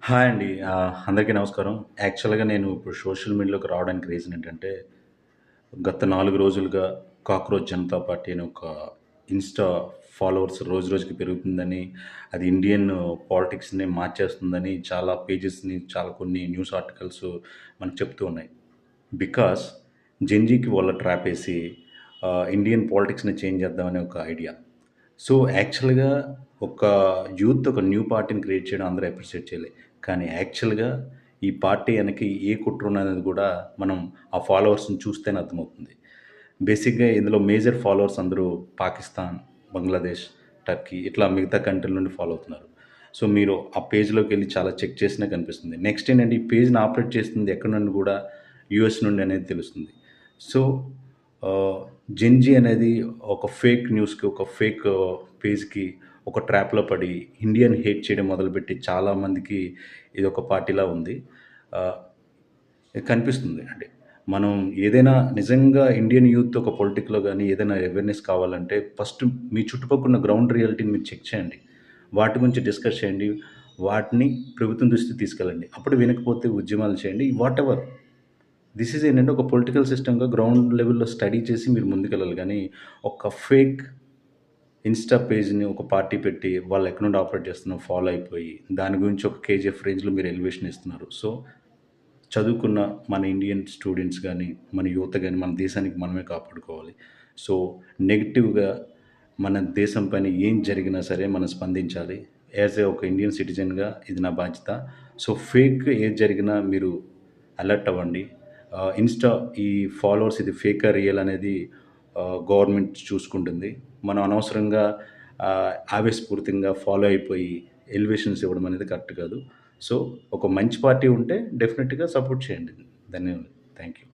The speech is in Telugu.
హాయ్ అండి. అందరికీ నమస్కారం. యాక్చువల్‌గా నేను ఇప్పుడు సోషల్ మీడియాలోకి రావడానికి రీజన్ ఏంటంటే, గత 4 రోజులుగా 'కాక్రోచ్ జనతా పార్టీ' అని ఒక ఇన్‌స్టా ఫాలోవర్స్ రోజు రోజుకి పెరుగుతుందని, అది ఇండియన్ పాలిటిక్స్‌ని మార్చేస్తుందని చాలా పేజెస్‌ని, చాలా కొన్ని న్యూస్ ఆర్టికల్స్ మనకు చెప్తూ ఉన్నాయి. బికాస్ జెన్‌జీకి వాళ్ళ ట్రాపేసి ఇండియన్ పాలిటిక్స్‌ని చేంజ్ చేద్దామనే ఒక ఐడియా. సో, యాక్చువల్‌గా ఒక యూత్ ఒక న్యూ పార్టీని క్రియేట్ చేయడం అందరూ అప్రిషియేట్ చేయలే. కానీ యాక్చువల్‌గా ఈ పార్టీ ఎనక ఏ కుట్రున్నదనేది గూడా మనం ఆ ఫాలోవర్స్‌ని చూస్తేనే అర్థమవుతుంది. బేసిక్‌గా ఇందులో మేజర్ ఫాలోవర్స్ అందరూ పాకిస్తాన్, బంగ్లాదేశ్, టర్కీ ఇట్లా మిగతా కంట్రీల నుండి ఫాలో అవుతున్నారు. సో, మీరు ఆ పేజ్‌లోకెళ్ళి చాలా చెక్ చేసినా కనిపిస్తుంది. నెక్స్ట్ ఏంటంటే ఈ పేజ్‌ని ఆపరేట్ చేస్తుంది ఎక్కడి నుండి గూడా యూఎస్ నుండి అనేది తెలుస్తుంది. సో, ఆహ్, జెన్‌జీ అనేది ఒక ఫేక్ న్యూస్‌కి, ఒక ఫేక్ పేజ్‌కి ఒక ట్రాప్‌లో పడి ఇండియాని హేట్ చేయడం మొదలుపెట్టి చాలామందికి ఇదొక పార్టీలా ఉంది. ఆహ్, కనిపిస్తుంది. అంటే మనం ఏదైనా నిజంగా ఇండియన్ యూత్ ఒక పొలిటిక్‌లో గాని ఏదైనా అవేర్‌నెస్ కావాలంటే ఫస్ట్ మీ చుట్టుపక్కల గ్రౌండ్ రియాలిటీని మీరు చెక్ చేయండి. వాటి గురించి డిస్కస్ చేయండి. వాటిని ప్రభుత్వం దృష్టికి తీసుకెళ్ళండి. అప్పుడు వినకపోతే ఉద్యమాలు చేయండి. వాటెవర్. దిస్ ఈజ్ ఏంటంటే ఒక పొలిటికల్ సిస్టమ్‌గా గ్రౌండ్ లెవెల్‌లో స్టడీ చేసి మీరు ముందుకెళ్ళాలి గానీ, ఒక ఫేక్ ఇన్‌స్టా పేజ్‌ని ఒక పార్టీ పెట్టి వాళ్ళు ఎక్కడి నుండి ఆపరేట్ చేస్తున్నారో ఫాలో అయిపోయి, దాని గురించి ఒక కేజీఎఫ్ రేంజ్‌లో మీరు ఎలివేషన్ ఇస్తున్నారు. సో, చదువుకున్న మన ఇండియన్ స్టూడెంట్స్ గానీ, మన యువత గానీ, మన దేశానికి మనమే కాపాడుకోవాలి. సో, నెగెటివ్‌గా మన దేశం పైన ఏం జరిగినా సరే మనం స్పందించాలి. యాస్ ఒక ఇండియన్ సిటిజన్‌గా ఇది నా బాధ్యత. సో, ఫేక్ ఏది జరిగినా మీరు అలర్ట్ అవ్వండి. ఇన్‌స్టా ఈ ఫాలోవర్స్ ఇది ఫేకా, రియల్ అనేది గవర్నమెంట్ చూసుకుంటుంది. మనం అనవసరంగా ఆవేశపూరితంగా ఫాలో అయిపోయి ఎలివేషన్స్ ఇవ్వడం అనేది కరెక్ట్ కాదు. సో, ఒక మంచి పార్టీ ఉంటే డెఫినిట్‌గా సపోర్ట్ చేయండి. ధన్యవాదాలు. Thank you.